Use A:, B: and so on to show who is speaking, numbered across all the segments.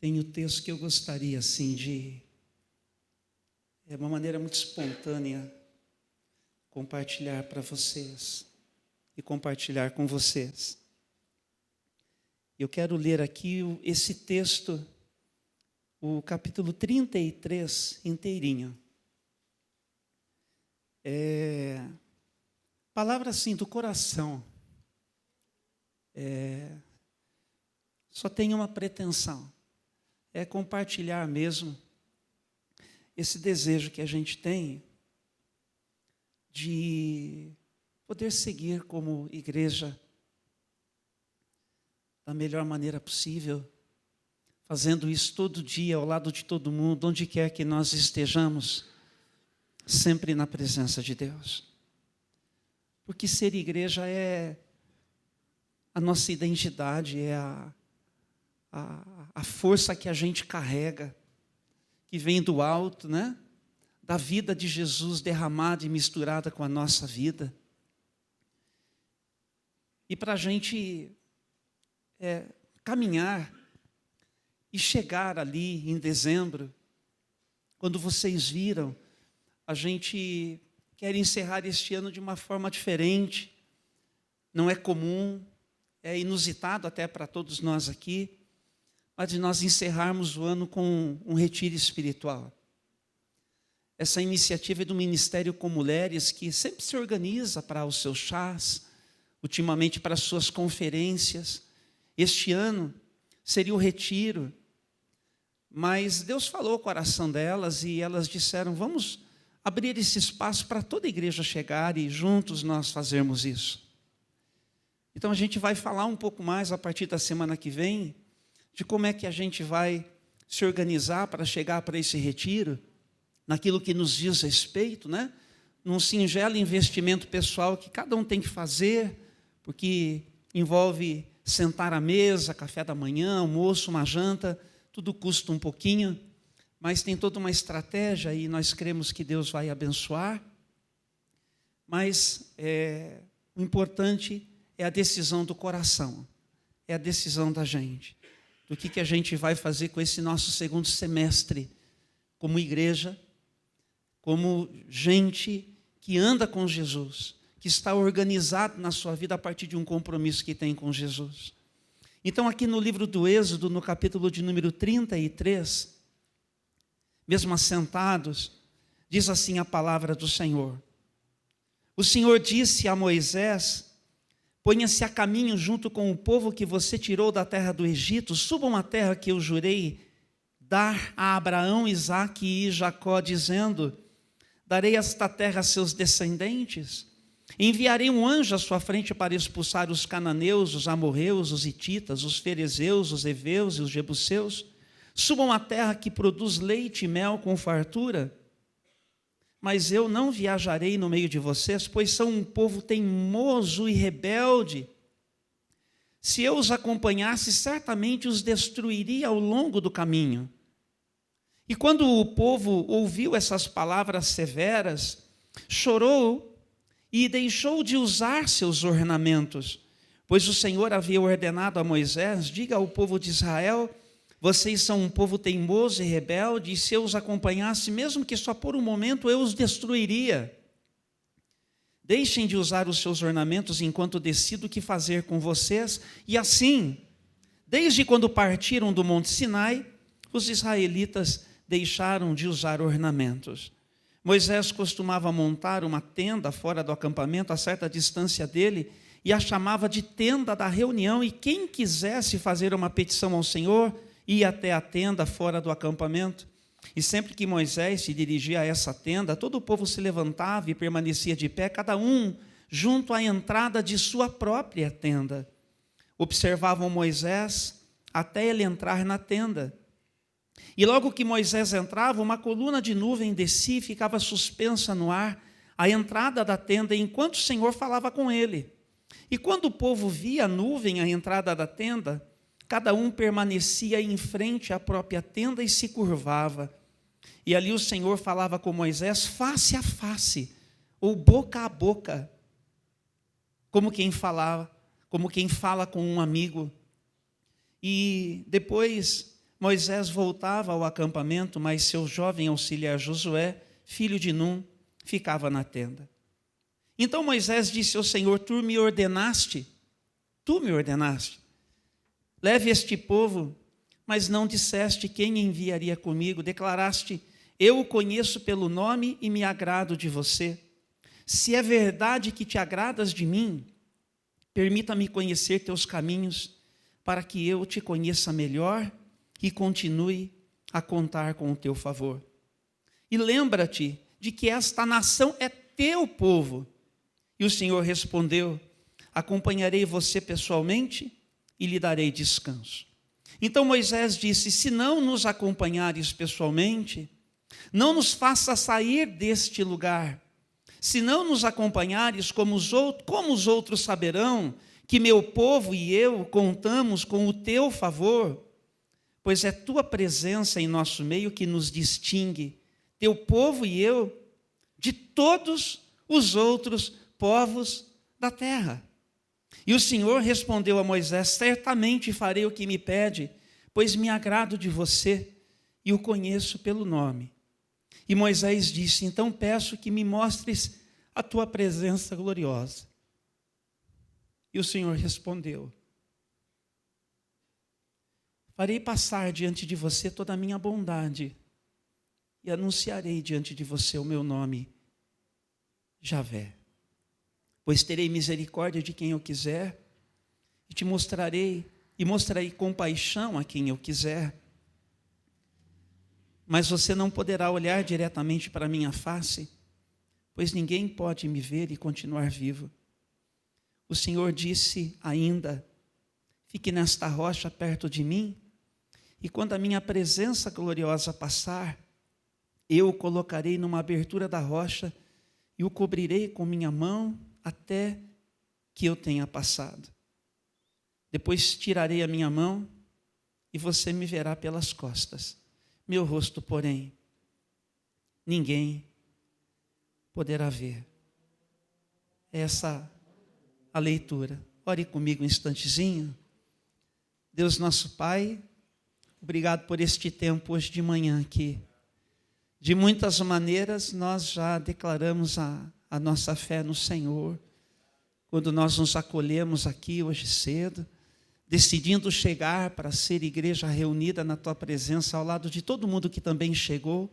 A: Tem o texto que eu gostaria, assim, é uma maneira muito espontânea, compartilhar para vocês e compartilhar com vocês. Eu quero ler aqui esse texto, o capítulo 33 inteirinho. Palavra assim do coração. Só tem uma pretensão, é compartilhar mesmo esse desejo que a gente tem de poder seguir como igreja da melhor maneira possível, fazendo isso todo dia, ao lado de todo mundo, onde quer que nós estejamos, sempre na presença de Deus. Porque ser igreja é a nossa identidade, é a força que a gente carrega, que vem do alto, né? Da vida de Jesus derramada e misturada com a nossa vida. E para a gente caminhar e chegar ali em dezembro, quando vocês viram, a gente quer encerrar este ano de uma forma diferente, não é comum, é inusitado até para todos nós aqui, mas de nós encerrarmos o ano com um retiro espiritual. Essa iniciativa é do Ministério com Mulheres, que sempre se organiza para os seus chás, ultimamente para as suas conferências. Este ano seria o retiro, mas Deus falou ao coração delas e elas disseram, vamos abrir esse espaço para toda a igreja chegar e juntos nós fazermos isso. Então a gente vai falar um pouco mais a partir da semana que vem, de como é que a gente vai se organizar para chegar para esse retiro, naquilo que nos diz respeito, né? Num singelo investimento pessoal que cada um tem que fazer, porque envolve sentar à mesa, café da manhã, almoço, uma janta, tudo custa um pouquinho, mas tem toda uma estratégia e nós cremos que Deus vai abençoar. Mas o importante é a decisão do coração, é a decisão da gente, do que a gente vai fazer com esse nosso segundo semestre, como igreja, como gente que anda com Jesus, que está organizado na sua vida a partir de um compromisso que tem com Jesus. Então aqui no livro do Êxodo, no capítulo de número 33, mesmo assentados, diz assim a palavra do Senhor. O Senhor disse a Moisés, ponha-se a caminho junto com o povo que você tirou da terra do Egito, subam à terra que eu jurei dar a Abraão, Isaque e Jacó, dizendo, darei esta terra a seus descendentes, enviarei um anjo à sua frente para expulsar os cananeus, os amorreus, os hititas, os ferezeus, os heveus e os jebuseus, subam à terra que produz leite e mel com fartura, mas eu não viajarei no meio de vocês, pois são um povo teimoso e rebelde. Se eu os acompanhasse, certamente os destruiria ao longo do caminho. E quando o povo ouviu essas palavras severas, chorou e deixou de usar seus ornamentos, pois o Senhor havia ordenado a Moisés, diga ao povo de Israel, vocês são um povo teimoso e rebelde, e se eu os acompanhasse, mesmo que só por um momento, eu os destruiria. Deixem de usar os seus ornamentos enquanto decido o que fazer com vocês. E assim, desde quando partiram do Monte Sinai, os israelitas deixaram de usar ornamentos. Moisés costumava montar uma tenda fora do acampamento, a certa distância dele, e a chamava de tenda da reunião, e quem quisesse fazer uma petição ao Senhor, ia até a tenda fora do acampamento. E sempre que Moisés se dirigia a essa tenda, todo o povo se levantava e permanecia de pé, cada um junto à entrada de sua própria tenda. Observavam Moisés até ele entrar na tenda. E logo que Moisés entrava, uma coluna de nuvem descia e ficava suspensa no ar, à entrada da tenda, enquanto o Senhor falava com ele. E quando o povo via a nuvem à entrada da tenda, cada um permanecia em frente à própria tenda e se curvava. E ali o Senhor falava com Moisés face a face, ou boca a boca, como quem fala com um amigo. E depois Moisés voltava ao acampamento, mas seu jovem auxiliar Josué, filho de Num, ficava na tenda. Então Moisés disse ao Senhor: tu me ordenaste, leve este povo, mas não disseste quem enviaria comigo. Declaraste: eu o conheço pelo nome e me agrado de você. Se é verdade que te agradas de mim, permita-me conhecer teus caminhos, para que eu te conheça melhor e continue a contar com o teu favor. E lembra-te de que esta nação é teu povo. E o Senhor respondeu: acompanharei você pessoalmente e lhe darei descanso. Então Moisés disse: se não nos acompanhares pessoalmente, não nos faça sair deste lugar. Se não nos acompanhares, como os outros saberão que meu povo e eu contamos com o teu favor? Pois é tua presença em nosso meio que nos distingue, teu povo e eu, de todos os outros povos da terra. E o Senhor respondeu a Moisés: certamente farei o que me pede, pois me agrado de você e o conheço pelo nome. E Moisés disse: então peço que me mostres a tua presença gloriosa. E o Senhor respondeu: farei passar diante de você toda a minha bondade e anunciarei diante de você o meu nome, Javé. Pois terei misericórdia de quem eu quiser e te mostrarei compaixão a quem eu quiser. Mas você não poderá olhar diretamente para a minha face, pois ninguém pode me ver e continuar vivo. O Senhor disse ainda: fique nesta rocha perto de mim, e quando a minha presença gloriosa passar, eu o colocarei numa abertura da rocha e o cobrirei com minha mão até que eu tenha passado. Depois tirarei a minha mão e você me verá pelas costas. Meu rosto, porém, ninguém poderá ver. Essa a leitura. Ore comigo um instantezinho. Deus nosso Pai, obrigado por este tempo hoje de manhã aqui. De muitas maneiras nós já declaramos a nossa fé no Senhor, quando nós nos acolhemos aqui hoje cedo, decidindo chegar para ser igreja reunida na Tua presença, ao lado de todo mundo que também chegou,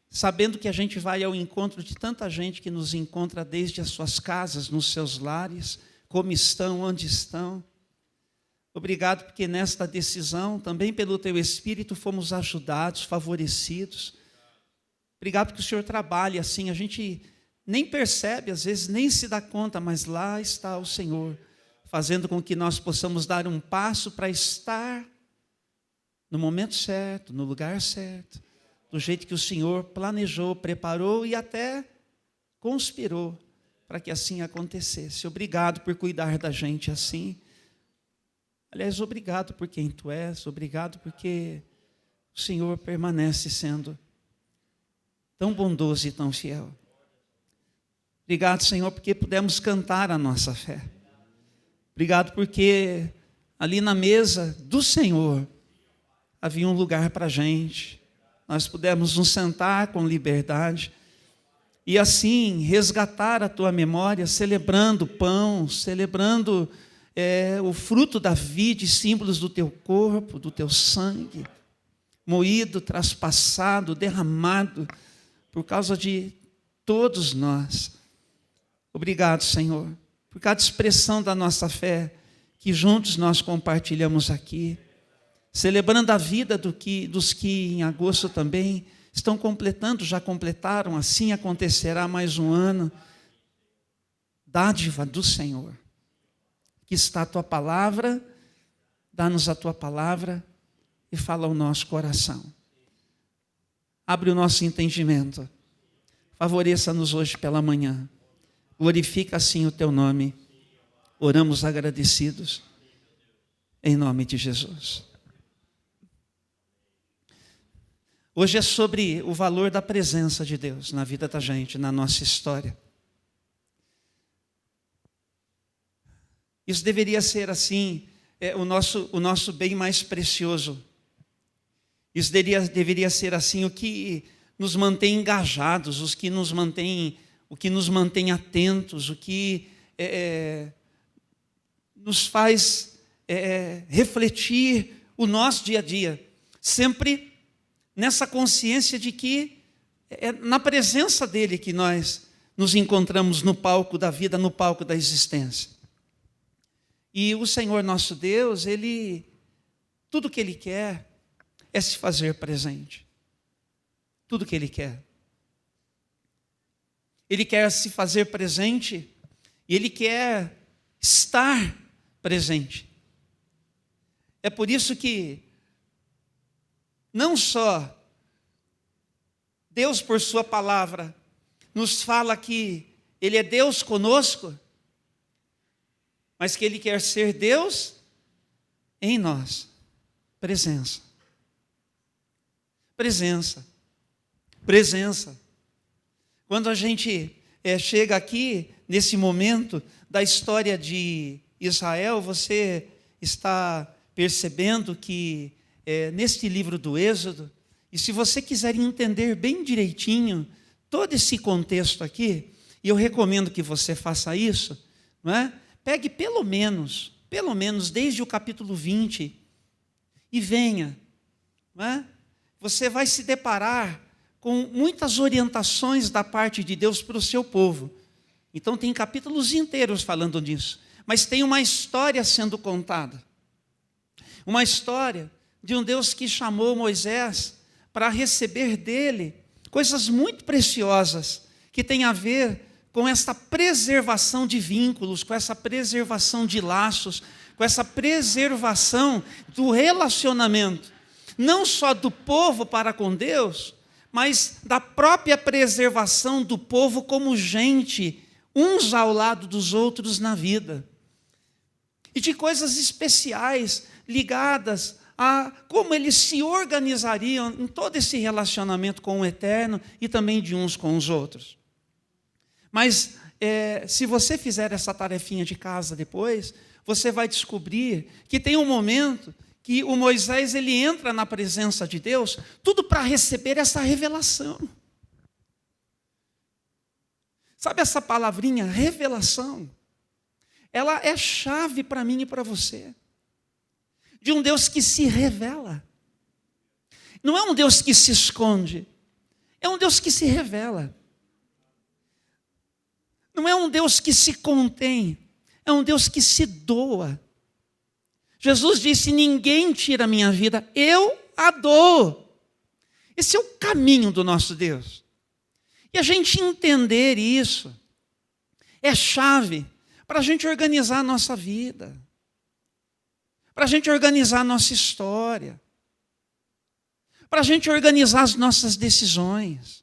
A: sabendo que a gente vai ao encontro de tanta gente que nos encontra desde as suas casas, nos seus lares, como estão, onde estão. Obrigado porque nesta decisão, também pelo Teu Espírito, fomos ajudados, favorecidos. Obrigado porque o Senhor trabalha assim, a gente nem percebe, às vezes nem se dá conta, mas lá está o Senhor, fazendo com que nós possamos dar um passo para estar no momento certo, no lugar certo, do jeito que o Senhor planejou, preparou e até conspirou para que assim acontecesse. Obrigado por cuidar da gente assim. Aliás, obrigado por quem Tu és, obrigado porque o Senhor permanece sendo tão bondoso e tão fiel. Obrigado, Senhor, porque pudemos cantar a nossa fé. Obrigado porque ali na mesa do Senhor havia um lugar para a gente. Nós pudemos nos sentar com liberdade e assim resgatar a Tua memória, celebrando o pão, celebrando o fruto da vida, símbolos do Teu corpo, do Teu sangue, moído, traspassado, derramado, por causa de todos nós. Obrigado, Senhor, por cada expressão da nossa fé que juntos nós compartilhamos aqui, celebrando a vida dos que em agosto também estão completando, já completaram, assim acontecerá mais um ano. Dádiva do Senhor. Aqui está a Tua palavra, dá-nos a Tua palavra e fala ao nosso coração. Abre o nosso entendimento. Favoreça-nos hoje pela manhã. Glorifica assim o Teu nome. Oramos agradecidos. Em nome de Jesus. Hoje é sobre o valor da presença de Deus na vida da gente, na nossa história. Isso deveria ser assim, o nosso bem mais precioso. Isso deveria ser assim o que nos mantém engajados, o que nos mantém atentos, o que nos faz refletir o nosso dia a dia, sempre nessa consciência de que é na presença dele que nós nos encontramos no palco da vida, no palco da existência. E o Senhor nosso Deus, tudo que Ele quer é se fazer presente. Tudo que Ele quer. Ele quer se fazer presente e Ele quer estar presente. É por isso que não só Deus, por sua palavra, nos fala que Ele é Deus conosco, mas que Ele quer ser Deus em nós. Presença. Presença. Presença. Quando a gente chega aqui, nesse momento da história de Israel, você está percebendo que neste livro do Êxodo, e se você quiser entender bem direitinho todo esse contexto aqui, e eu recomendo que você faça isso, não é? Pegue pelo menos desde o capítulo 20 e venha, não é? Você vai se deparar com muitas orientações da parte de Deus para o seu povo. Então tem capítulos inteiros falando disso, mas tem uma história sendo contada. Uma história de um Deus que chamou Moisés para receber dele coisas muito preciosas que têm a ver com essa preservação de vínculos, com essa preservação de laços, com essa preservação do relacionamento, não só do povo para com Deus, mas da própria preservação do povo como gente, uns ao lado dos outros na vida. E de coisas especiais ligadas a como eles se organizariam em todo esse relacionamento com o Eterno e também de uns com os outros. Mas se você fizer essa tarefinha de casa depois, você vai descobrir que tem um momento que o Moisés ele entra na presença de Deus, tudo para receber essa revelação. Sabe essa palavrinha, revelação? Ela é chave para mim e para você. De um Deus que se revela. Não é um Deus que se esconde, é um Deus que se revela. Não é um Deus que se contém, é um Deus que se doa. Jesus disse, ninguém tira a minha vida, eu a dou. Esse é o caminho do nosso Deus. E a gente entender isso é chave para a gente organizar a nossa vida, para a gente organizar a nossa história, para a gente organizar as nossas decisões,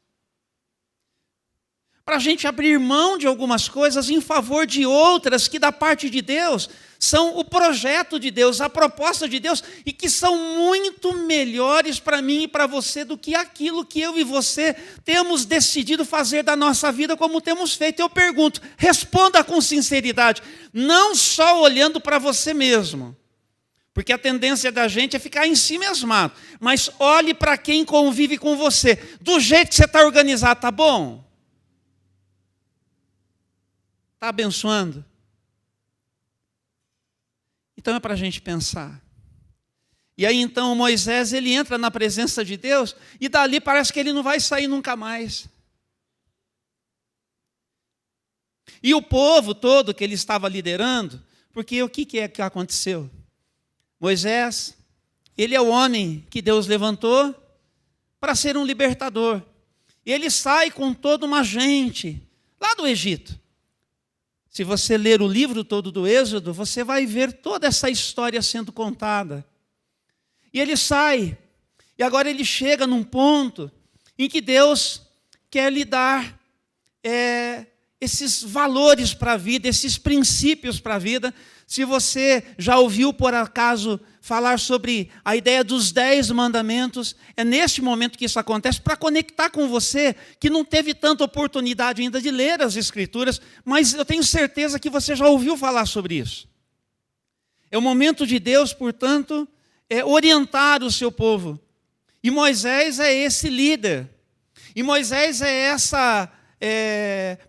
A: para a gente abrir mão de algumas coisas em favor de outras que da parte de Deus são o projeto de Deus, a proposta de Deus, e que são muito melhores para mim e para você do que aquilo que eu e você temos decidido fazer da nossa vida como temos feito. Eu pergunto, responda com sinceridade, não só olhando para você mesmo, porque a tendência da gente é ficar em si mesmado, mas olhe para quem convive com você, do jeito que você está organizado, tá bom? Está abençoando? Então é para a gente pensar. E aí então Moisés ele entra na presença de Deus e dali parece que ele não vai sair nunca mais. E o povo todo que ele estava liderando, porque o que é que aconteceu? Moisés, ele é o homem que Deus levantou para ser um libertador. Ele sai com toda uma gente lá do Egito. Se você ler o livro todo do Êxodo, você vai ver toda essa história sendo contada. E ele sai, e agora ele chega num ponto em que Deus quer lhe dar esses valores para a vida, esses princípios para a vida. Se você já ouviu, por acaso, falar sobre a ideia dos 10 mandamentos, é neste momento que isso acontece, para conectar com você, que não teve tanta oportunidade ainda de ler as Escrituras, mas eu tenho certeza que você já ouviu falar sobre isso. É o momento de Deus, portanto, orientar o seu povo. E Moisés é esse líder. E Moisés é essa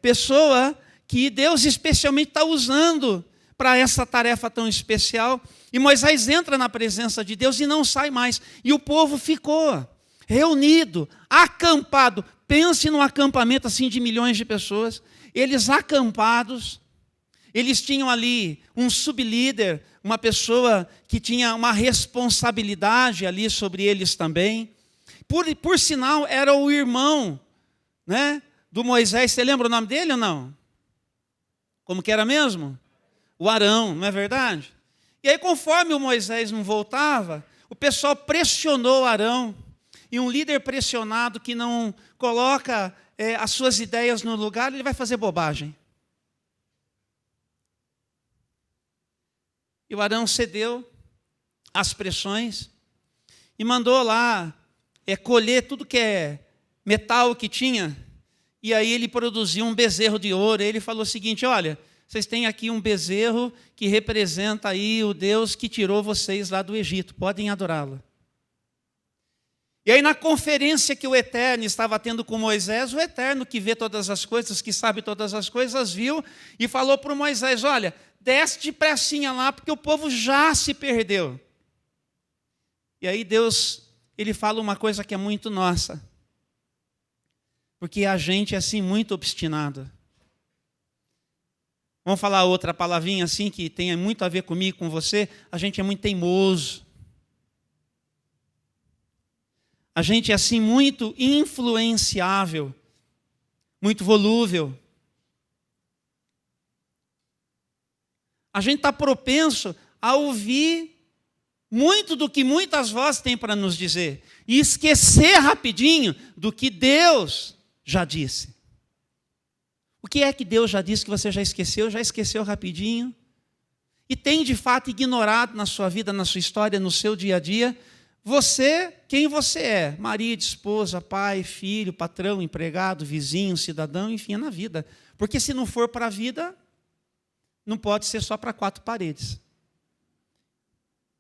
A: pessoa que Deus especialmente está usando para essa tarefa tão especial. E Moisés entra na presença de Deus e não sai mais. E o povo ficou reunido, acampado. Pense num acampamento assim de milhões de pessoas. Eles acampados, eles tinham ali um sublíder, uma pessoa que tinha uma responsabilidade ali sobre eles também. Por sinal, era o irmão, né, do Moisés. Você lembra o nome dele ou não? Como que era mesmo? O Arão, não é verdade? E aí, conforme o Moisés não voltava, o pessoal pressionou o Arão. E um líder pressionado que não coloca as suas ideias no lugar, ele vai fazer bobagem. E o Arão cedeu às pressões e mandou lá colher tudo que é metal que tinha. E aí ele produziu um bezerro de ouro. E ele falou o seguinte: olha, vocês têm aqui um bezerro que representa aí o Deus que tirou vocês lá do Egito. Podem adorá-lo. E aí na conferência que o Eterno estava tendo com Moisés, o Eterno que vê todas as coisas, que sabe todas as coisas, viu e falou para Moisés: olha, desce depressinha lá, porque o povo já se perdeu. E aí Deus, ele fala uma coisa que é muito nossa. Porque a gente é assim muito obstinado. Vamos falar outra palavrinha assim que tenha muito a ver comigo, com você. A gente é muito teimoso. A gente é assim muito influenciável, muito volúvel. A gente está propenso a ouvir muito do que muitas vozes têm para nos dizer e esquecer rapidinho do que Deus já disse. O que é que Deus já disse que você já esqueceu rapidinho? E tem de fato ignorado na sua vida, na sua história, no seu dia a dia, quem você é, marido, esposa, pai, filho, patrão, empregado, vizinho, cidadão, enfim, é na vida. Porque se não for para a vida, não pode ser só para 4 paredes.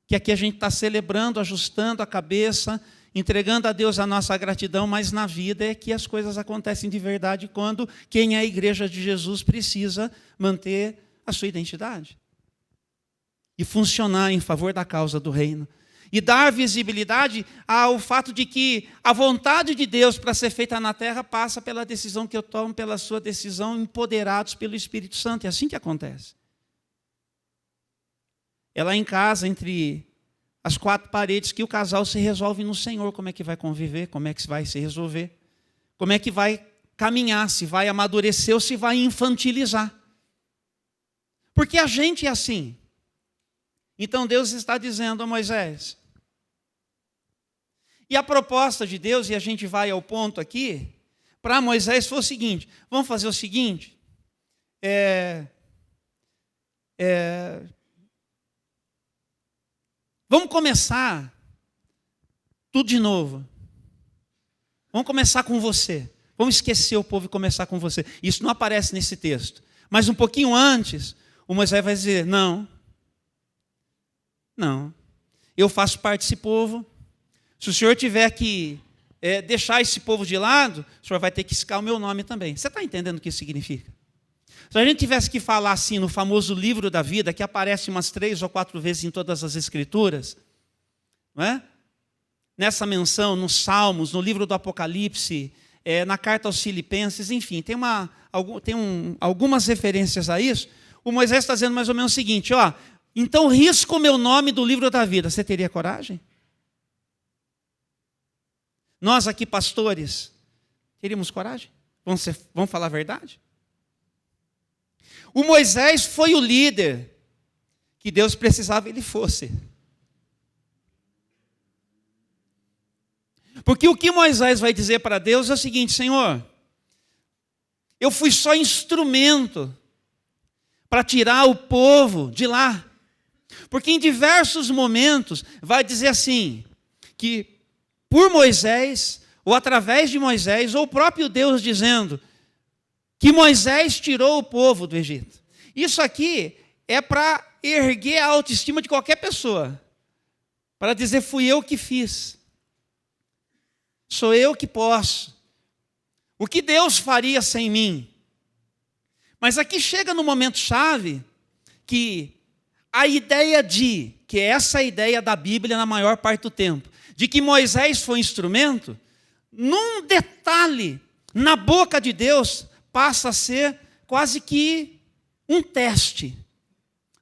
A: Que aqui a gente está celebrando, ajustando a cabeça, entregando a Deus a nossa gratidão, mas na vida é que as coisas acontecem de verdade quando quem é a igreja de Jesus precisa manter a sua identidade e funcionar em favor da causa do reino. E dar visibilidade ao fato de que a vontade de Deus para ser feita na terra passa pela decisão que eu tomo, pela sua decisão, empoderados pelo Espírito Santo. É assim que acontece. É lá em casa, entre as 4 paredes, que o casal se resolve no Senhor. Como é que vai conviver, como é que vai se resolver, como é que vai caminhar, se vai amadurecer ou se vai infantilizar. Porque a gente é assim. Então Deus está dizendo a Moisés. E a proposta de Deus, e a gente vai ao ponto aqui, para Moisés foi o seguinte: vamos fazer o seguinte, vamos começar tudo de novo. Vamos começar com você. Vamos esquecer o povo e começar com você. Isso não aparece nesse texto. Mas um pouquinho antes, o Moisés vai dizer: não, eu faço parte desse povo. Se o senhor tiver que deixar esse povo de lado, o senhor vai ter que citar o meu nome também. Você está entendendo o que isso significa? Se a gente tivesse que falar assim no famoso livro da vida, que aparece umas 3 ou 4 vezes em todas as escrituras, não é? Nessa menção, nos Salmos, no livro do Apocalipse, na carta aos Filipenses, enfim, tem algumas referências a isso. O Moisés está dizendo mais ou menos o seguinte: então risca o meu nome do livro da vida. Você teria coragem? Nós aqui, pastores, teríamos coragem? Vamos falar a verdade? O Moisés foi o líder que Deus precisava que ele fosse. Porque o que Moisés vai dizer para Deus é o seguinte: Senhor, eu fui só instrumento para tirar o povo de lá. Porque em diversos momentos vai dizer assim, que por Moisés, ou através de Moisés, ou o próprio Deus dizendo que Moisés tirou o povo do Egito. Isso aqui é para erguer a autoestima de qualquer pessoa, para dizer: fui eu que fiz. Sou eu que posso. O que Deus faria sem mim? Mas aqui chega no momento chave que a ideia que é essa ideia da Bíblia na maior parte do tempo, de que Moisés foi instrumento, num detalhe, na boca de Deus, passa a ser quase que um teste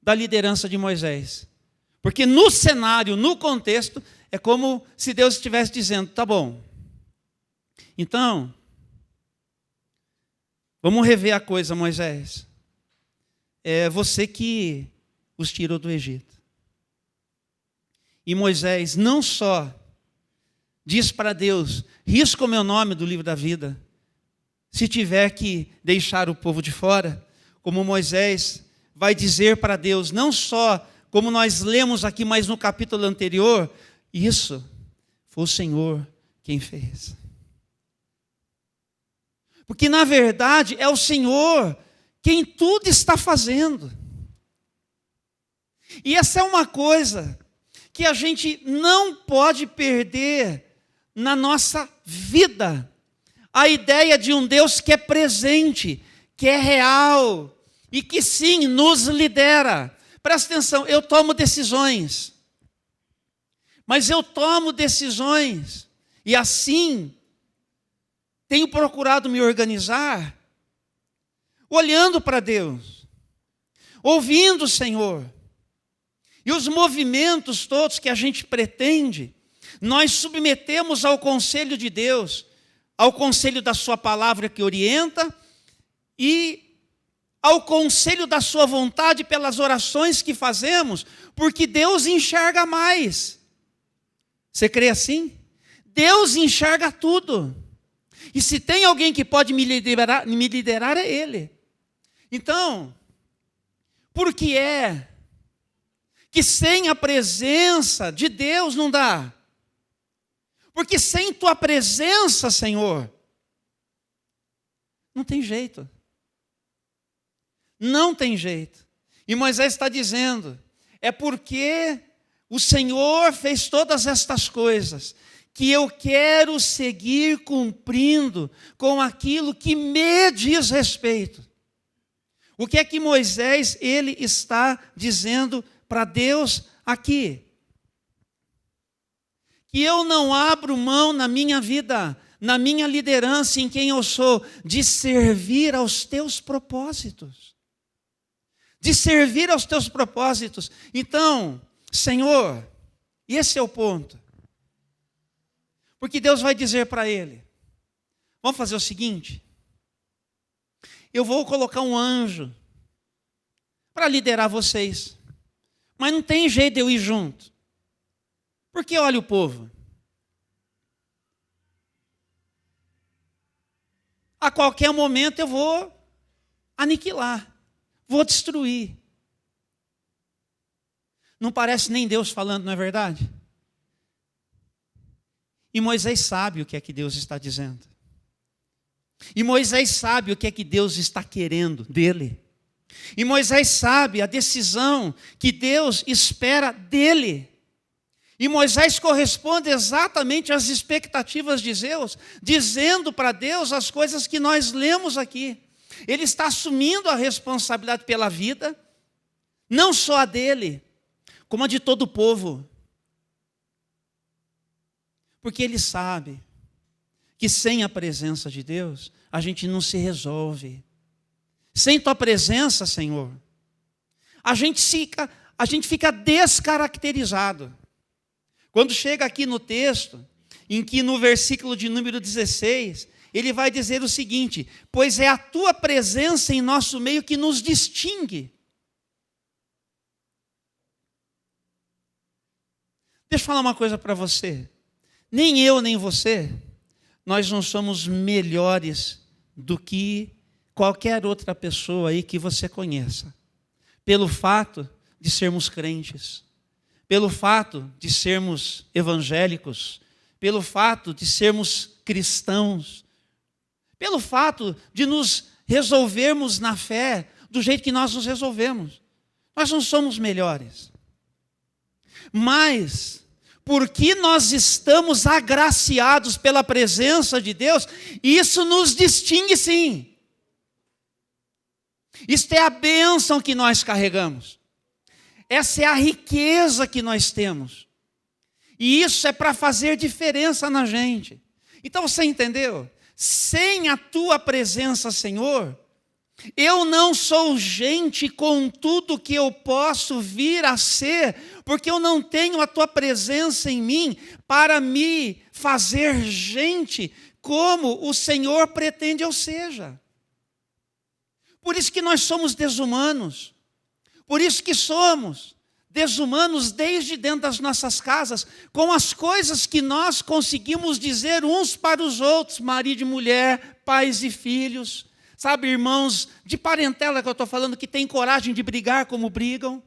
A: da liderança de Moisés. Porque no cenário, no contexto, é como se Deus estivesse dizendo, tá bom, então, vamos rever a coisa, Moisés. É você que os tirou do Egito. E Moisés não só diz para Deus, risca o meu nome do livro da vida, se tiver que deixar o povo de fora, como Moisés vai dizer para Deus, não só como nós lemos aqui, mas no capítulo anterior, isso foi o Senhor quem fez. Porque na verdade é o Senhor quem tudo está fazendo. E essa é uma coisa que a gente não pode perder na nossa vida. A ideia de um Deus que é presente, que é real e que sim, nos lidera. Presta atenção, eu tomo decisões. Mas eu tomo decisões e assim tenho procurado me organizar olhando para Deus, ouvindo o Senhor. E os movimentos todos que a gente pretende, nós submetemos ao conselho de Deus, ao conselho da sua palavra que orienta e ao conselho da sua vontade pelas orações que fazemos, porque Deus enxerga mais. Você crê assim? Deus enxerga tudo. E se tem alguém que pode me liderar é Ele. Então, por que é que sem a presença de Deus não dá? Porque sem tua presença, Senhor, não tem jeito. Não tem jeito. E Moisés está dizendo, é porque o Senhor fez todas estas coisas, que eu quero seguir cumprindo com aquilo que me diz respeito. O que é que Moisés, ele está dizendo para Deus aqui? Que eu não abro mão na minha vida, na minha liderança, em quem eu sou, de servir aos teus propósitos. De servir aos teus propósitos. Então, Senhor, e esse é o ponto. Porque Deus vai dizer para ele, vamos fazer o seguinte, eu vou colocar um anjo para liderar vocês, mas não tem jeito de eu ir junto, porque olha o povo, a qualquer momento eu vou aniquilar, vou destruir. Não parece nem Deus falando, não é verdade? E Moisés sabe o que é que Deus está dizendo. E Moisés sabe o que é que Deus está querendo dele. E Moisés sabe a decisão que Deus espera dele. E Moisés corresponde exatamente às expectativas de Deus, dizendo para Deus as coisas que nós lemos aqui. Ele está assumindo a responsabilidade pela vida, não só a dele, como a de todo o povo. Porque ele sabe que sem a presença de Deus, a gente não se resolve. Sem tua presença, Senhor, a gente fica descaracterizado. Quando chega aqui no texto, em que no versículo de número 16, ele vai dizer o seguinte, pois é a tua presença em nosso meio que nos distingue. Deixa eu falar uma coisa para você. Nem eu, nem você, nós não somos melhores do que qualquer outra pessoa aí que você conheça. Pelo fato de sermos crentes, pelo fato de sermos evangélicos, pelo fato de sermos cristãos, pelo fato de nos resolvermos na fé do jeito que nós nos resolvemos. Nós não somos melhores. Mas, porque nós estamos agraciados pela presença de Deus, isso nos distingue sim. Isto é a bênção que nós carregamos. Essa é a riqueza que nós temos. E isso é para fazer diferença na gente. Então você entendeu? Sem a tua presença, Senhor, eu não sou gente com tudo que eu posso vir a ser, porque eu não tenho a tua presença em mim para me fazer gente como o Senhor pretende eu seja. Por isso que nós somos desumanos. Por isso que somos desumanos desde dentro das nossas casas, com as coisas que nós conseguimos dizer uns para os outros, marido e mulher, pais e filhos, sabe, irmãos de parentela que eu estou falando, que têm coragem de brigar como brigam.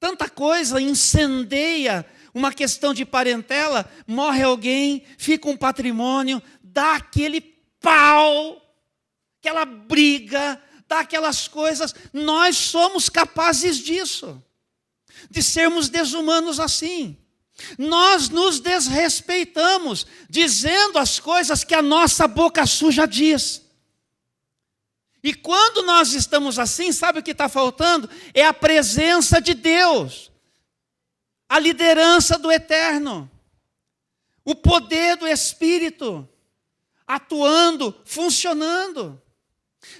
A: Tanta coisa incendeia uma questão de parentela, morre alguém, fica um patrimônio, dá aquele pau, aquela briga, dá aquelas coisas. Nós somos capazes disso, de sermos desumanos assim. Nós nos desrespeitamos, dizendo as coisas que a nossa boca suja diz. E quando nós estamos assim, sabe o que está faltando? É a presença de Deus, a liderança do Eterno, o poder do Espírito, atuando, funcionando.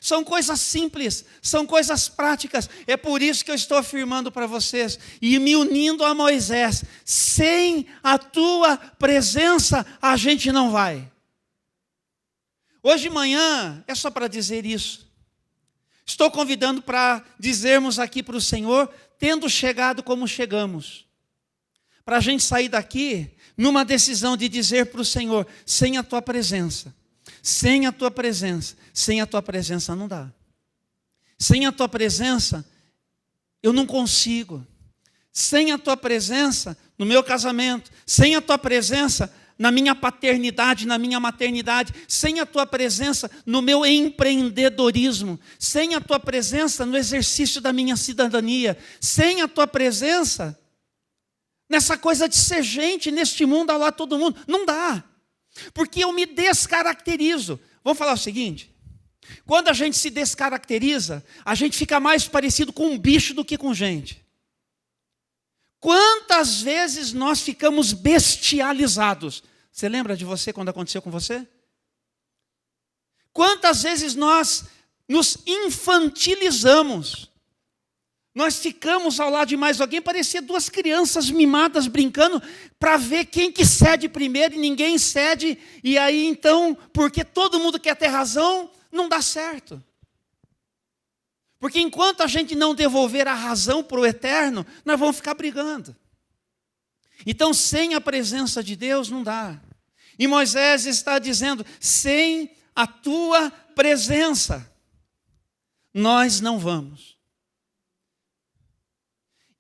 A: São coisas simples, são coisas práticas. É por isso que eu estou afirmando para vocês e me unindo a Moisés: sem a tua presença a gente não vai. Hoje de manhã é só para dizer isso. Estou convidando para dizermos aqui para o Senhor, tendo chegado como chegamos, para a gente sair daqui numa decisão de dizer para o Senhor: sem a tua presença, sem a tua presença, sem a tua presença não dá. Sem a tua presença, eu não consigo. Sem a tua presença no meu casamento, sem a tua presença na minha paternidade, na minha maternidade, sem a tua presença no meu empreendedorismo, sem a tua presença no exercício da minha cidadania, sem a tua presença nessa coisa de ser gente neste mundo, lá todo mundo, não dá. Porque eu me descaracterizo. Vamos falar o seguinte: quando a gente se descaracteriza, a gente fica mais parecido com um bicho do que com gente. Quantas vezes nós ficamos bestializados? Você lembra de você quando aconteceu com você? Quantas vezes nós nos infantilizamos? Nós ficamos ao lado de mais alguém, parecia duas crianças mimadas brincando, para ver quem que cede primeiro e ninguém cede. E aí então, porque todo mundo quer ter razão, não dá certo. Porque enquanto a gente não devolver a razão para o Eterno, nós vamos ficar brigando. Então, sem a presença de Deus, não dá. E Moisés está dizendo: sem a tua presença, nós não vamos.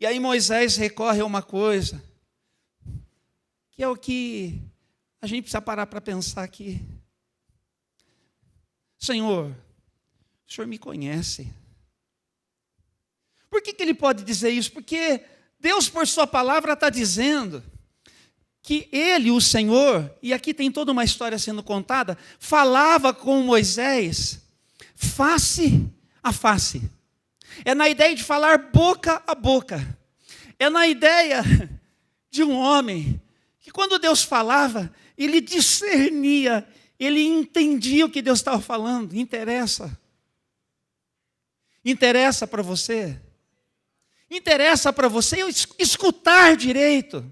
A: E aí Moisés recorre a uma coisa, que é o que a gente precisa parar para pensar aqui. Senhor, o Senhor me conhece. Por que ele pode dizer isso? Porque Deus, por sua palavra, está dizendo que ele, o Senhor, e aqui tem toda uma história sendo contada, falava com Moisés face a face. É na ideia de falar boca a boca. É na ideia de um homem que, quando Deus falava, ele discernia, ele entendia o que Deus estava falando. Interessa? Interessa para você? Interessa para você eu escutar direito?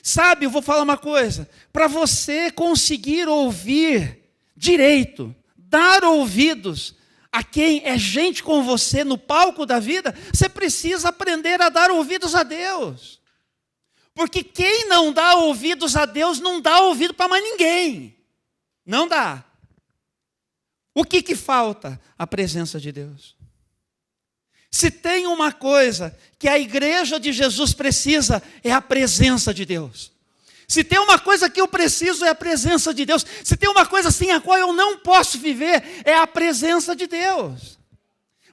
A: Sabe, eu vou falar uma coisa: para você conseguir ouvir direito, dar ouvidos a quem é gente com você no palco da vida, você precisa aprender a dar ouvidos a Deus. Porque quem não dá ouvidos a Deus, não dá ouvido para mais ninguém. Não dá. O que falta? A presença de Deus. Se tem uma coisa que a igreja de Jesus precisa, é a presença de Deus. Se tem uma coisa que eu preciso, é a presença de Deus. Se tem uma coisa sem a qual eu não posso viver, é a presença de Deus.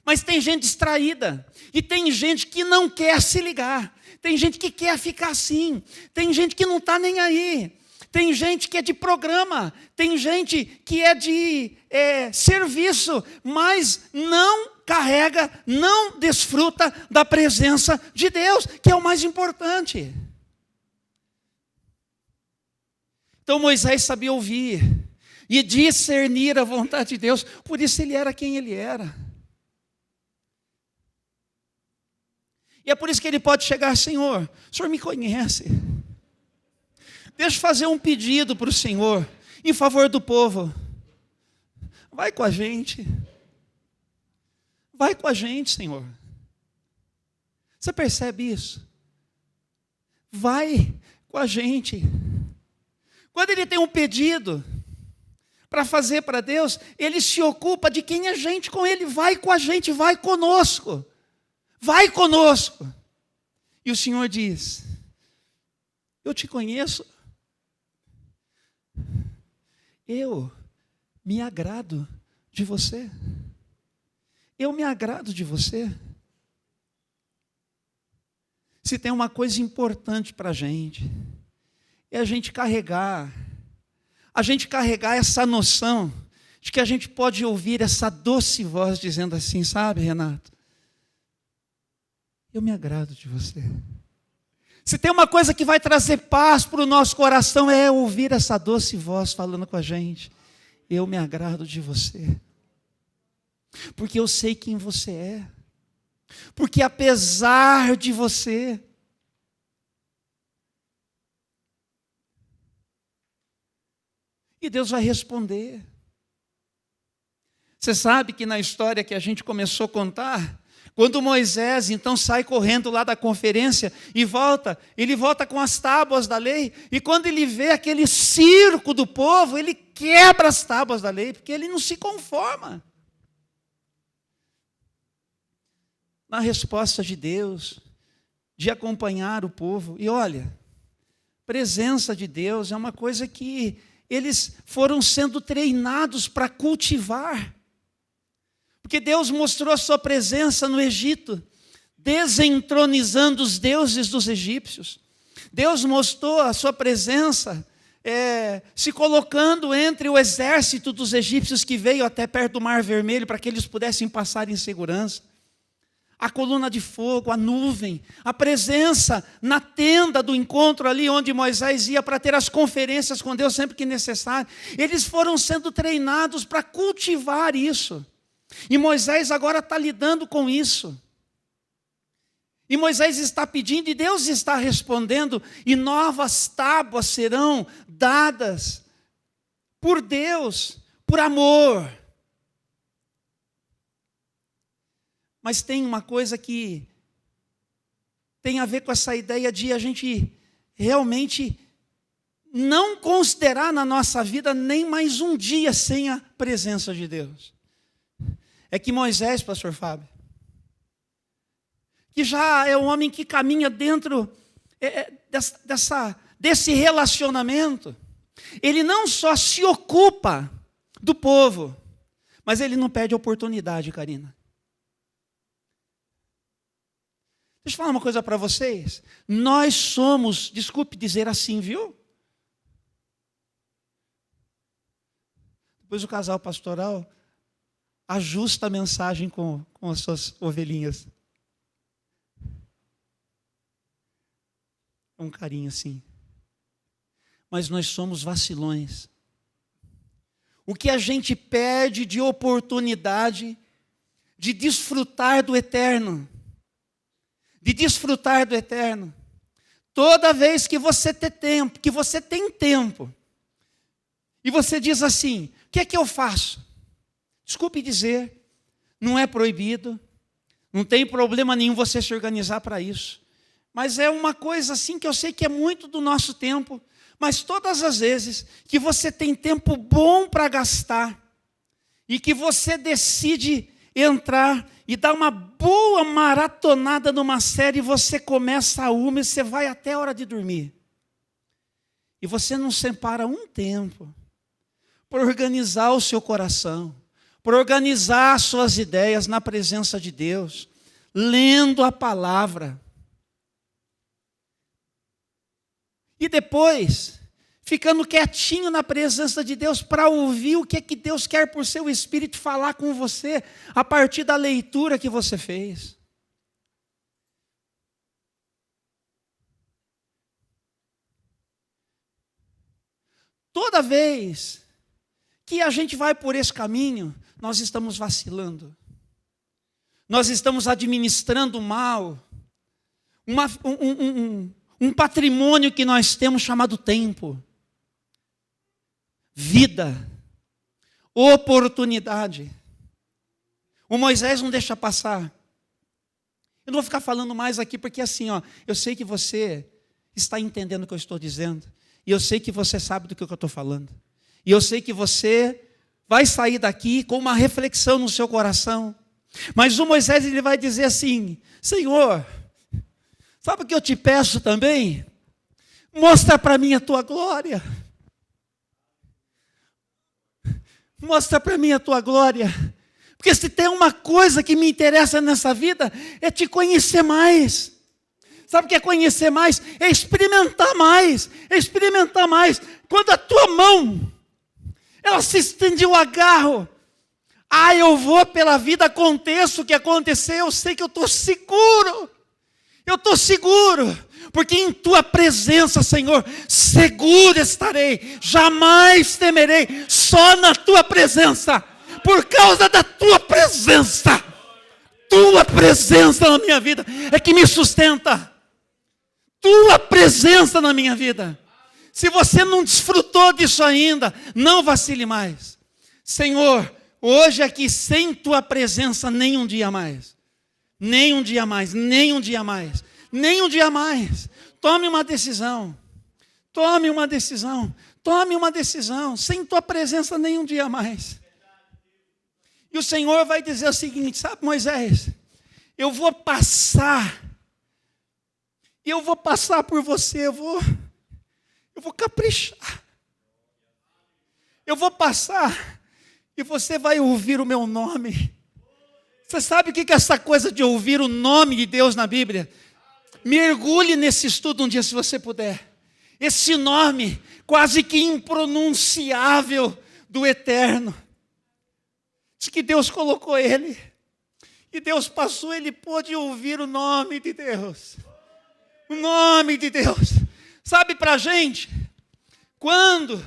A: Mas tem gente distraída, e tem gente que não quer se ligar, tem gente que quer ficar assim, tem gente que não está nem aí, tem gente que é de programa, tem gente que é de serviço, mas não carrega, não desfruta da presença de Deus, que é o mais importante. Então Moisés sabia ouvir e discernir a vontade de Deus, por isso ele era quem ele era. E é por isso que ele pode chegar: Senhor, o Senhor me conhece. Deixa eu fazer um pedido para o Senhor, em favor do povo. Vai com a gente. Vai com a gente, Senhor. Você percebe isso? Vai com a gente. Quando ele tem um pedido para fazer para Deus, ele se ocupa de quem é gente com ele. Vai com a gente, vai conosco. Vai conosco. E o Senhor diz: eu te conheço. Eu me agrado de você. Eu me agrado de você. Se tem uma coisa importante para a gente, é a gente carregar essa noção de que a gente pode ouvir essa doce voz dizendo assim: sabe, Renato, eu me agrado de você. Se tem uma coisa que vai trazer paz para o nosso coração, é ouvir essa doce voz falando com a gente: eu me agrado de você. Porque eu sei quem você é. Porque apesar de você, e Deus vai responder. Você sabe que na história que a gente começou a contar, quando Moisés então sai correndo lá da conferência e volta, ele volta com as tábuas da lei, e quando ele vê aquele circo do povo, ele quebra as tábuas da lei, porque ele não se conforma. Na resposta de Deus, de acompanhar o povo, e olha, presença de Deus é uma coisa que eles foram sendo treinados para cultivar. Porque Deus mostrou a sua presença no Egito, desentronizando os deuses dos egípcios. Deus mostrou a sua presença se colocando entre o exército dos egípcios que veio até perto do Mar Vermelho para que eles pudessem passar em segurança. A coluna de fogo, a nuvem, a presença na tenda do encontro ali onde Moisés ia para ter as conferências com Deus sempre que necessário. Eles foram sendo treinados para cultivar isso. E Moisés agora está lidando com isso. E Moisés está pedindo e Deus está respondendo, e novas tábuas serão dadas por Deus, por amor. Mas tem uma coisa que tem a ver com essa ideia de a gente realmente não considerar na nossa vida nem mais um dia sem a presença de Deus. É que Moisés, pastor Fábio, que já é um homem que caminha dentro desse relacionamento, ele não só se ocupa do povo, mas ele não perde a oportunidade, Karina. Deixa eu falar uma coisa para vocês. Nós somos, desculpe dizer assim, viu? Depois o casal pastoral ajusta a mensagem com as suas ovelhinhas. Um carinho assim. Mas nós somos vacilões. O que a gente perde de oportunidade de desfrutar do eterno. De desfrutar do eterno. Toda vez que você tem tempo, e você diz assim: o que é que eu faço? Desculpe dizer, não é proibido, não tem problema nenhum você se organizar para isso. Mas é uma coisa assim que eu sei que é muito do nosso tempo, mas todas as vezes que você tem tempo bom para gastar, e que você decide entrar e dar uma boa maratonada numa série, você começa uma e você vai até a hora de dormir. E você não separa um tempo para organizar o seu coração, por organizar suas ideias na presença de Deus, lendo a palavra. E depois, ficando quietinho na presença de Deus para ouvir o que é que Deus quer por seu Espírito falar com você a partir da leitura que você fez. Toda vez que a gente vai por esse caminho, nós estamos vacilando. Nós estamos administrando mal um patrimônio que nós temos chamado tempo, vida, oportunidade. O Moisés não deixa passar. Eu não vou ficar falando mais aqui, porque assim, eu sei que você está entendendo o que eu estou dizendo. E eu sei que você sabe do que eu estou falando. E eu sei que você vai sair daqui com uma reflexão no seu coração. Mas o Moisés, ele vai dizer assim: Senhor, sabe o que eu te peço também? Mostra para mim a tua glória. Mostra para mim a tua glória. Porque se tem uma coisa que me interessa nessa vida, é te conhecer mais. Sabe o que é conhecer mais? É experimentar mais. É experimentar mais. Quando a tua mão, ela se estende, eu agarro. Eu vou pela vida, aconteça o que acontecer, eu sei que eu estou seguro. Eu estou seguro. Porque em tua presença, Senhor, seguro estarei. Jamais temerei. Só na tua presença. Por causa da tua presença. Tua presença na minha vida é que me sustenta. Tua presença na minha vida. Se você não desfrutou disso ainda, não vacile mais. Senhor, hoje aqui sem tua presença nem um dia mais. Nem um dia mais, nem um dia mais. Nem um dia mais. Tome uma decisão. Tome uma decisão. Tome uma decisão. Sem tua presença nem um dia mais. E o Senhor vai dizer o seguinte: sabe, Moisés, eu vou passar por você, eu vou caprichar. Eu vou passar e você vai ouvir o meu nome. Você sabe o que é essa coisa de ouvir o nome de Deus na Bíblia? Mergulhe nesse estudo um dia, se você puder. Esse nome quase que impronunciável do Eterno. Diz que Deus colocou ele. E Deus passou, ele pôde ouvir o nome de Deus. O nome de Deus. Sabe, para a gente, quando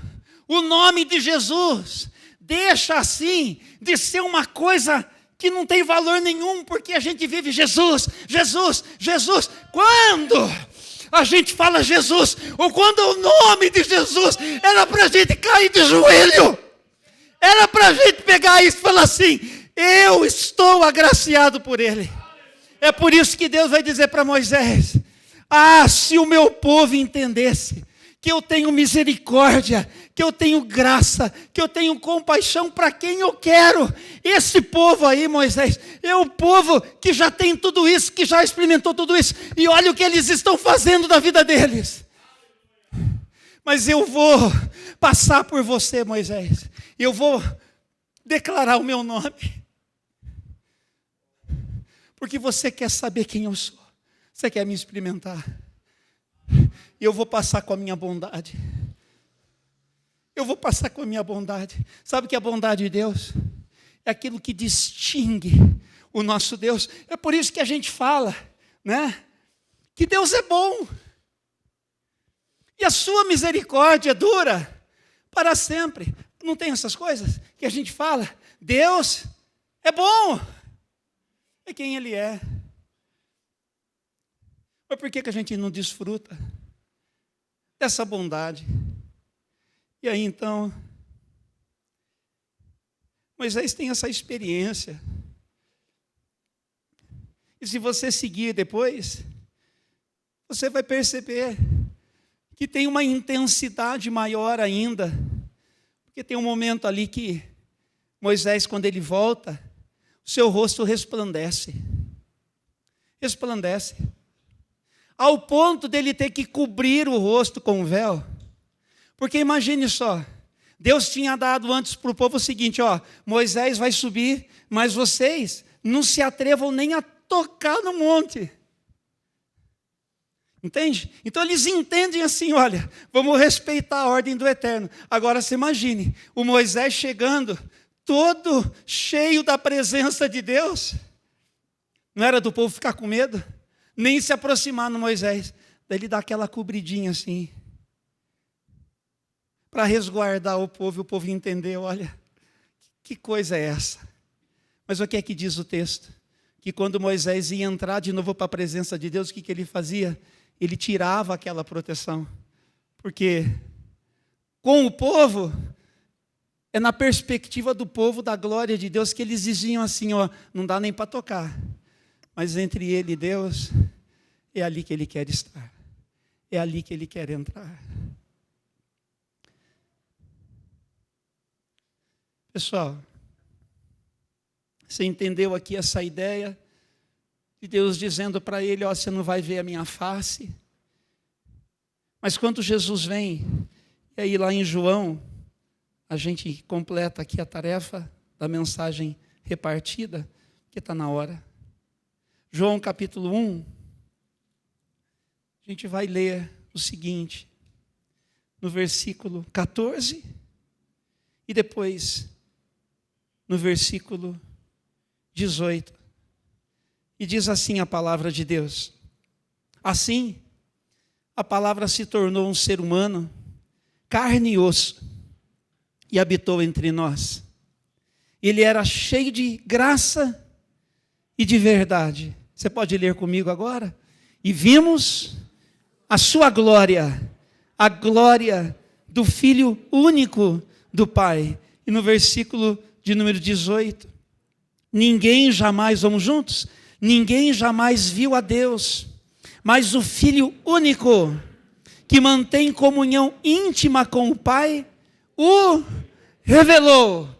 A: o nome de Jesus deixa assim de ser uma coisa que não tem valor nenhum, porque a gente vive Jesus, Jesus, Jesus. Quando a gente fala Jesus, ou quando o nome de Jesus, era para a gente cair de joelho. Era para a gente pegar isso e falar assim: eu estou agraciado por Ele. É por isso que Deus vai dizer para Moisés: se o meu povo entendesse que eu tenho misericórdia, que eu tenho graça, que eu tenho compaixão para quem eu quero. Esse povo aí, Moisés, é o povo que já tem tudo isso, que já experimentou tudo isso. E olha o que eles estão fazendo da vida deles. Mas eu vou passar por você, Moisés. Eu vou declarar o meu nome. Porque você quer saber quem eu sou. Você quer me experimentar. E eu vou passar com a minha bondade. Eu vou passar com a minha bondade. Sabe o que é a bondade de Deus? É aquilo que distingue o nosso Deus. É por isso que a gente fala, né? Que Deus é bom. E a sua misericórdia dura para sempre. Não tem essas coisas que a gente fala? Deus é bom. É quem Ele é. Mas por que a gente não desfruta dessa bondade? E aí então, Moisés tem essa experiência. E se você seguir depois, você vai perceber que tem uma intensidade maior ainda. Porque tem um momento ali que Moisés, quando ele volta, o seu rosto resplandece. Resplandece. Ao ponto dele ter que cobrir o rosto com um véu. Porque imagine só, Deus tinha dado antes para o povo o seguinte, ó, Moisés vai subir, mas vocês não se atrevam nem a tocar no monte. Entende? Então eles entendem assim, olha, vamos respeitar a ordem do Eterno. Agora você imagine, o Moisés chegando, todo cheio da presença de Deus. Não era do povo ficar com medo? Nem se aproximar no Moisés. Daí ele dá aquela cobridinha assim, para resguardar o povo, e o povo entender, olha, que coisa é essa? Mas o que é que diz o texto? Que quando Moisés ia entrar de novo para a presença de Deus, o que ele fazia? Ele tirava aquela proteção. Porque com o povo, é na perspectiva do povo, da glória de Deus, que eles diziam assim, ó, não dá nem para tocar. Mas entre ele e Deus, é ali que ele quer estar. É ali que ele quer entrar. Pessoal, você entendeu aqui essa ideia de Deus dizendo para ele, ó, você não vai ver a minha face. Mas quando Jesus vem, e aí lá em João, a gente completa aqui a tarefa da mensagem repartida, que está na hora. João capítulo 1, a gente vai ler o seguinte, no versículo 14, e depois no versículo 18. E diz assim a palavra de Deus. Assim, a palavra se tornou um ser humano, carne e osso, e habitou entre nós. Ele era cheio de graça e de verdade. Você pode ler comigo agora? E vimos a sua glória, a glória do Filho único do Pai. E no versículo de número 18, ninguém jamais, vamos juntos? Ninguém jamais viu a Deus, mas o Filho único, que mantém comunhão íntima com o Pai, o revelou.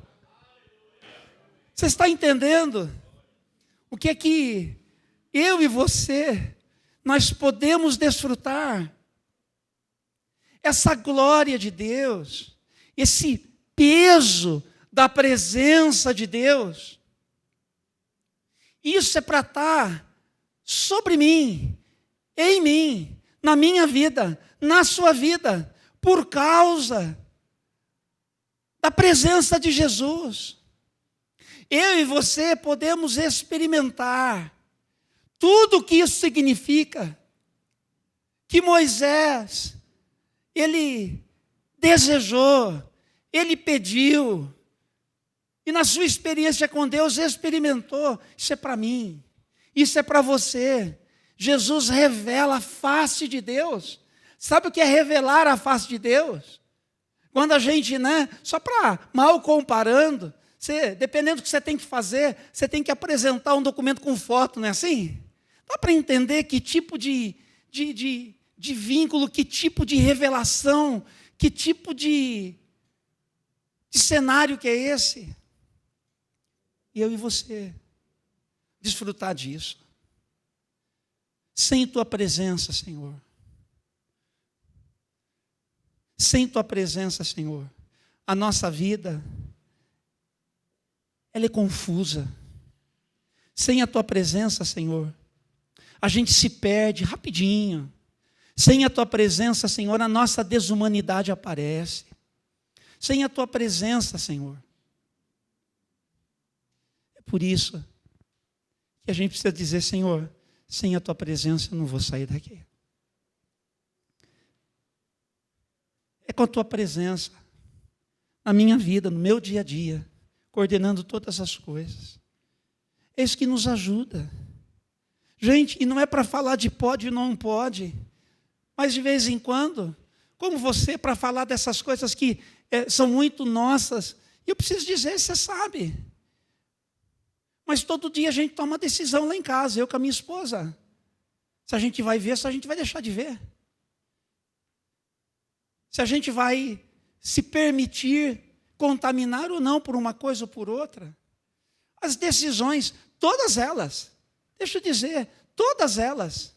A: Você está entendendo? O que é que eu e você, nós podemos desfrutar? Essa glória de Deus, esse peso da presença de Deus. Isso é para estar sobre mim, em mim, na minha vida, na sua vida, por causa da presença de Jesus. Eu e você podemos experimentar tudo o que isso significa. Que Moisés, ele desejou, ele pediu, e na sua experiência com Deus experimentou. Isso é para mim, isso é para você. Jesus revela a face de Deus. Sabe o que é revelar a face de Deus? Quando a gente, só para mal comparando, dependendo do que você tem que fazer, você tem que apresentar um documento com foto, não é assim? Dá para entender que tipo de vínculo, que tipo de revelação, que tipo de cenário que é esse? Eu e você desfrutar disso. Sem tua presença, Senhor. Sem tua presença, Senhor, a nossa vida, ela é confusa. Sem a tua presença, Senhor, a gente se perde rapidinho. Sem a tua presença, Senhor, a nossa desumanidade aparece. Sem a tua presença, Senhor. É por isso que a gente precisa dizer, Senhor, sem a tua presença eu não vou sair daqui. É com a tua presença, na minha vida, no meu dia a dia, coordenando todas as coisas. É isso que nos ajuda. Gente, e não é para falar de pode e não pode, mas de vez em quando, como você, para falar dessas coisas que são muito nossas, eu preciso dizer, você sabe. Mas todo dia a gente toma uma decisão lá em casa, eu com a minha esposa. Se a gente vai ver, se a gente vai deixar de ver. Se a gente vai se permitir contaminar ou não por uma coisa ou por outra. As decisões, todas elas, deixa eu dizer, todas elas,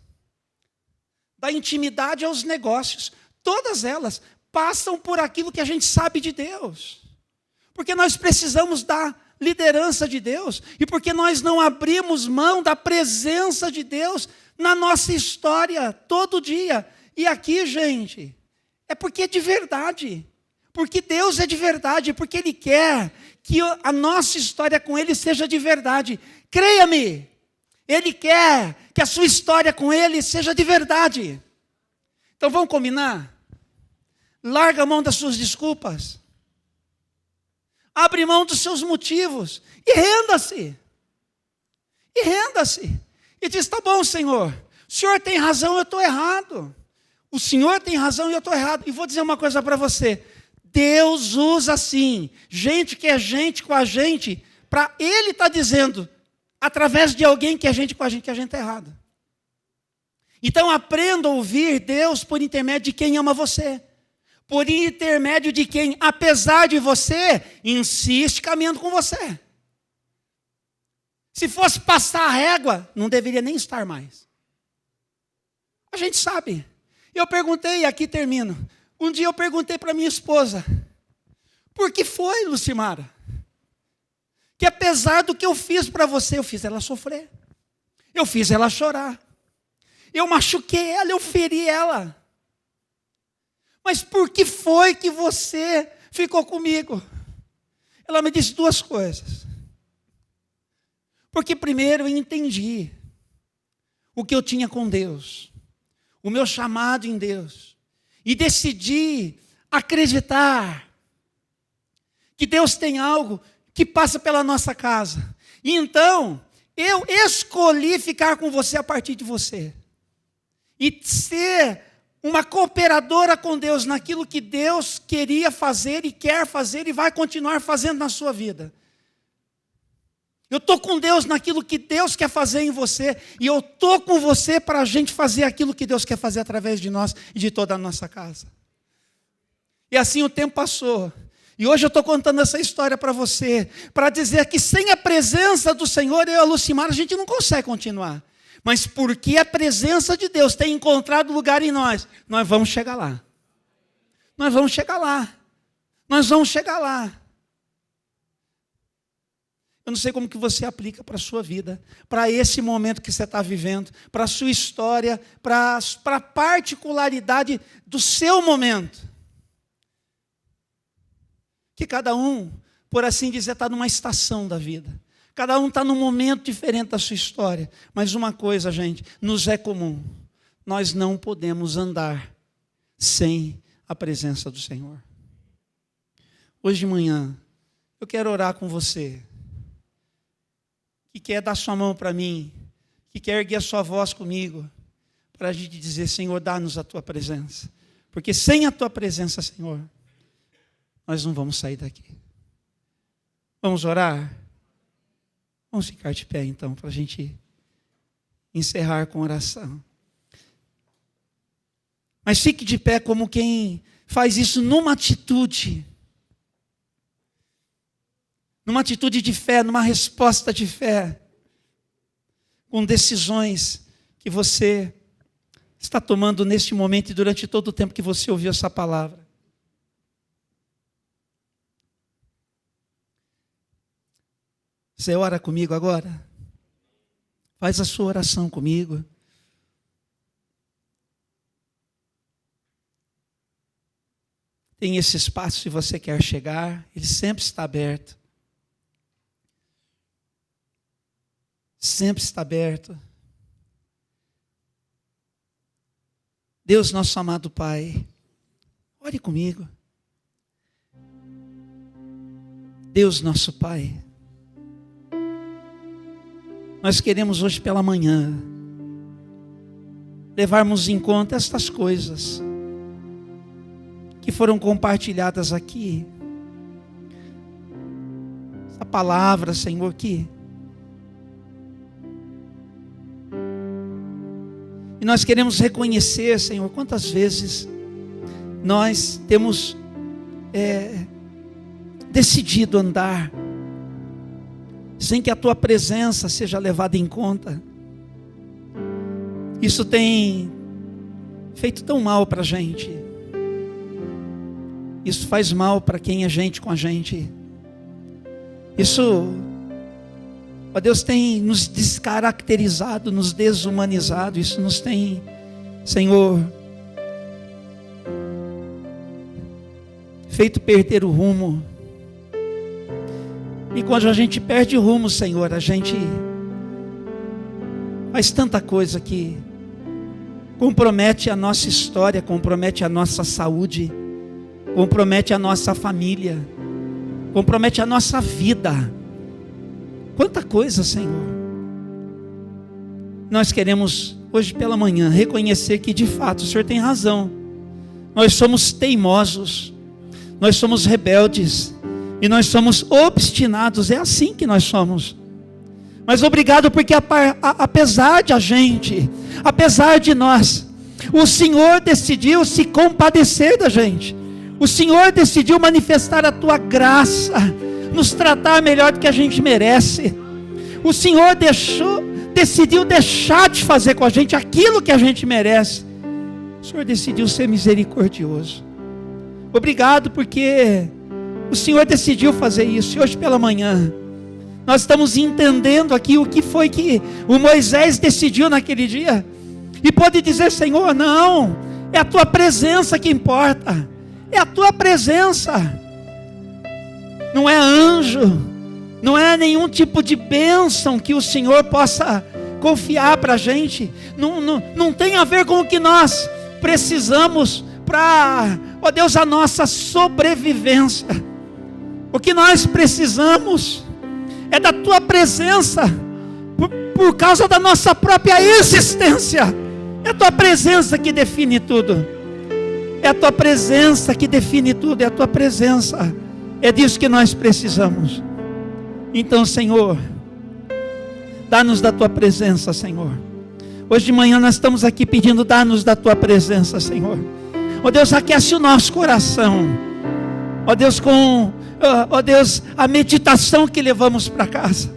A: da intimidade aos negócios, todas elas passam por aquilo que a gente sabe de Deus. Porque nós precisamos da liderança de Deus. E porque nós não abrimos mão da presença de Deus na nossa história, todo dia. E aqui, gente, é porque é de verdade. Porque Deus é de verdade. Porque Ele quer que a nossa história com Ele seja de verdade. Creia-me, Ele quer que a sua história com Ele seja de verdade. Então vamos combinar? Larga a mão das suas desculpas. Abre mão dos seus motivos. E renda-se. E renda-se. E diz, tá bom, Senhor. O Senhor tem razão, eu estou errado. O Senhor tem razão e eu estou errado. E vou dizer uma coisa para você. Deus usa assim, gente que é gente com a gente, para Ele estar dizendo, através de alguém que é gente com a gente, que a gente está errado. Então aprenda a ouvir Deus por intermédio de quem ama você. Por intermédio de quem, apesar de você, insiste caminhando com você. Se fosse passar a régua, não deveria nem estar mais. A gente sabe. Eu perguntei, aqui termino. Um dia eu perguntei para minha esposa, por que foi, Lucimara? Que apesar do que eu fiz para você, eu fiz ela sofrer. Eu fiz ela chorar. Eu machuquei ela, eu feri ela. Mas por que foi que você ficou comigo? Ela me disse duas coisas. Porque primeiro eu entendi o que eu tinha com Deus, o meu chamado em Deus, e decidi acreditar que Deus tem algo que passa pela nossa casa. E então, eu escolhi ficar com você a partir de você. E ser uma cooperadora com Deus naquilo que Deus queria fazer e quer fazer e vai continuar fazendo na sua vida. Eu estou com Deus naquilo que Deus quer fazer em você. E eu estou com você para a gente fazer aquilo que Deus quer fazer através de nós e de toda a nossa casa. E assim o tempo passou. E hoje eu estou contando essa história para você, para dizer que sem a presença do Senhor, eu e a Lucimara, a gente não consegue continuar. Mas porque a presença de Deus tem encontrado lugar em nós, nós vamos chegar lá. Nós vamos chegar lá. Nós vamos chegar lá. Eu não sei como que você aplica para a sua vida, para esse momento que você está vivendo, para a sua história, para a particularidade do seu momento. Que cada um, por assim dizer, está numa estação da vida. Cada um está num momento diferente da sua história. Mas uma coisa, gente, nos é comum. Nós não podemos andar sem a presença do Senhor. Hoje de manhã, eu quero orar com você, que quer dar sua mão para mim, que quer erguer a sua voz comigo, para a gente dizer, Senhor, dá-nos a Tua presença. Porque sem a Tua presença, Senhor, nós não vamos sair daqui. Vamos orar? Vamos ficar de pé, então, para a gente encerrar com oração. Mas fique de pé como quem faz isso numa atitude de fé, numa resposta de fé, com decisões que você está tomando neste momento e durante todo o tempo que você ouviu essa palavra. Você ora comigo agora? Faz a sua oração comigo. Tem esse espaço se você quer chegar, ele sempre está aberto. Sempre está aberto. Deus, nosso amado Pai, ore comigo. Deus, nosso Pai, nós queremos hoje pela manhã levarmos em conta estas coisas que foram compartilhadas aqui. Essa palavra, Senhor, e nós queremos reconhecer, Senhor, quantas vezes nós temos decidido andar sem que a Tua presença seja levada em conta. Isso tem feito tão mal para a gente. Isso faz mal para quem é gente com a gente. Isso, ó Deus, tem nos descaracterizado, nos desumanizado. Isso nos tem, Senhor, feito perder o rumo. E quando a gente perde o rumo, Senhor, a gente faz tanta coisa que compromete a nossa história, compromete a nossa saúde, compromete a nossa família, compromete a nossa vida. Quanta coisa, Senhor. Nós queremos hoje pela manhã reconhecer que de fato o Senhor tem razão. Nós somos teimosos, nós somos rebeldes e nós somos obstinados. É assim que nós somos. Mas obrigado porque apesar de a gente, apesar de nós, o Senhor decidiu se compadecer da gente. O Senhor decidiu manifestar a tua graça, nos tratar melhor do que a gente merece. O Senhor decidiu deixar de fazer com a gente aquilo que a gente merece. O Senhor decidiu ser misericordioso. Obrigado porque o Senhor decidiu fazer isso. E hoje pela manhã nós estamos entendendo aqui o que foi que o Moisés decidiu naquele dia. E pode dizer: Senhor, não, é a tua presença que importa. É a tua presença. Não é anjo, não é nenhum tipo de bênção que o Senhor possa confiar para a gente. Não tem a ver com o que nós precisamos para, ó Deus, a nossa sobrevivência. O que nós precisamos é da tua presença, por causa da nossa própria existência. É a tua presença que define tudo. É a tua presença que define tudo. É a tua presença. É disso que nós precisamos. Então, Senhor, dá-nos da tua presença, Senhor. Hoje de manhã nós estamos aqui pedindo: dá-nos da tua presença, Senhor. Ó Deus, aquece o nosso coração. Ó Deus, ó Deus, a meditação que levamos para casa.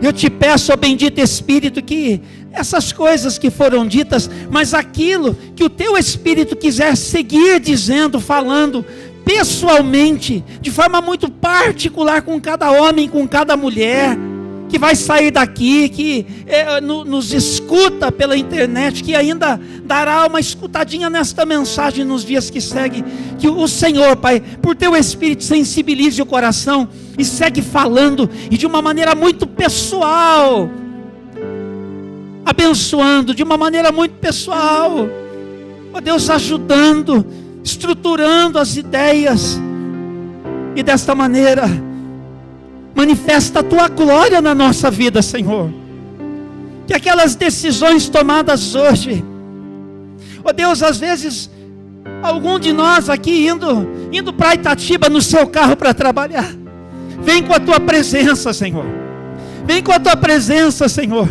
A: Eu te peço, ó bendito Espírito, que essas coisas que foram ditas, mas aquilo que o teu Espírito quiser seguir dizendo, falando pessoalmente, de forma muito particular com cada homem, com cada mulher que vai sair daqui, que nos escuta pela internet, que ainda dará uma escutadinha nesta mensagem nos dias que seguem. Que o Senhor, Pai, por teu Espírito, sensibilize o coração e segue falando, e de uma maneira muito pessoal, abençoando de uma maneira muito pessoal, ó Deus, ajudando, estruturando as ideias, e desta maneira manifesta a tua glória na nossa vida, Senhor. Que aquelas decisões tomadas hoje, ó Deus, às vezes algum de nós aqui indo para Itatiba no seu carro para trabalhar, vem com a tua presença, Senhor. Vem com a tua presença, Senhor.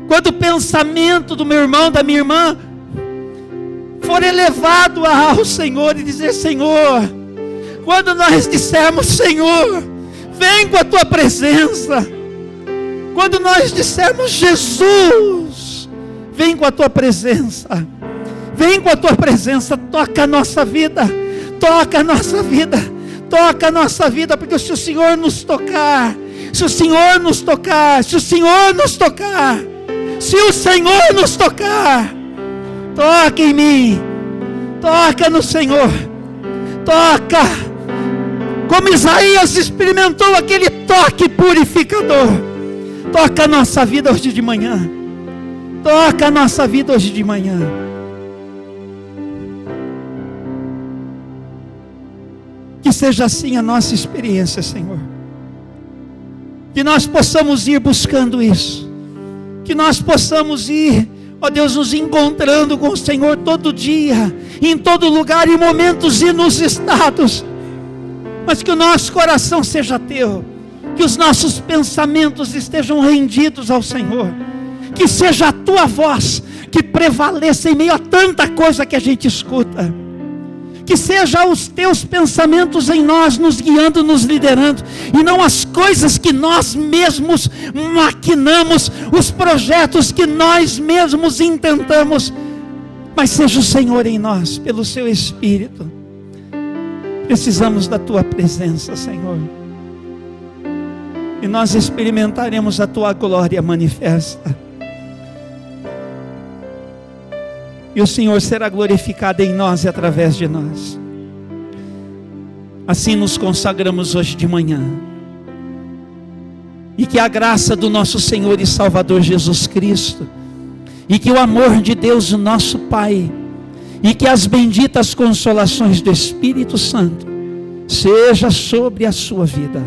A: Quando o pensamento do meu irmão, da minha irmã, for elevado ao Senhor e dizer: Senhor, quando nós dissermos: Senhor, vem com a tua presença. Quando nós dissermos: Jesus, vem com a tua presença. Vem com a tua presença, toca a nossa vida. Toca a nossa vida. Toca a nossa vida, porque se o Senhor nos tocar, se o Senhor nos tocar, se o Senhor nos tocar, se o Senhor nos tocar, toca em mim, toca no Senhor, toca, como Isaías experimentou aquele toque purificador. Toca a nossa vida hoje de manhã, toca a nossa vida hoje de manhã. Que seja assim a nossa experiência, Senhor. Que nós possamos ir buscando isso. Que nós possamos ir, ó Deus, nos encontrando com o Senhor todo dia, em todo lugar, em momentos inusitados. Mas que o nosso coração seja teu. Que os nossos pensamentos estejam rendidos ao Senhor. Que seja a tua voz que prevaleça em meio a tanta coisa que a gente escuta. Que seja os teus pensamentos em nós, nos guiando, nos liderando, e não as coisas que nós mesmos maquinamos, os projetos que nós mesmos intentamos, mas seja o Senhor em nós, pelo seu Espírito. Precisamos da Tua presença, Senhor. E nós experimentaremos a Tua glória manifesta. E o Senhor será glorificado em nós e através de nós. Assim nos consagramos hoje de manhã. E que a graça do nosso Senhor e Salvador Jesus Cristo, e que o amor de Deus, o nosso Pai, e que as benditas consolações do Espírito Santo seja sobre a sua vida,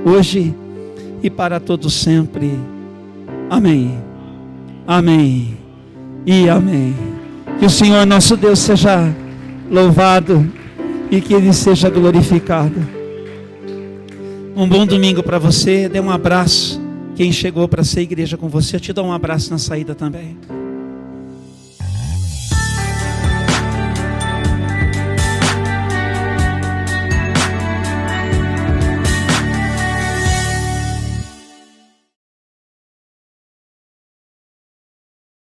A: hoje e para todo sempre. Amém. Amém e amém. Que o Senhor nosso Deus seja louvado e que Ele seja glorificado. Um bom domingo para você. Dê um abraço quem chegou para ser igreja com você. Eu te dou um abraço na saída também.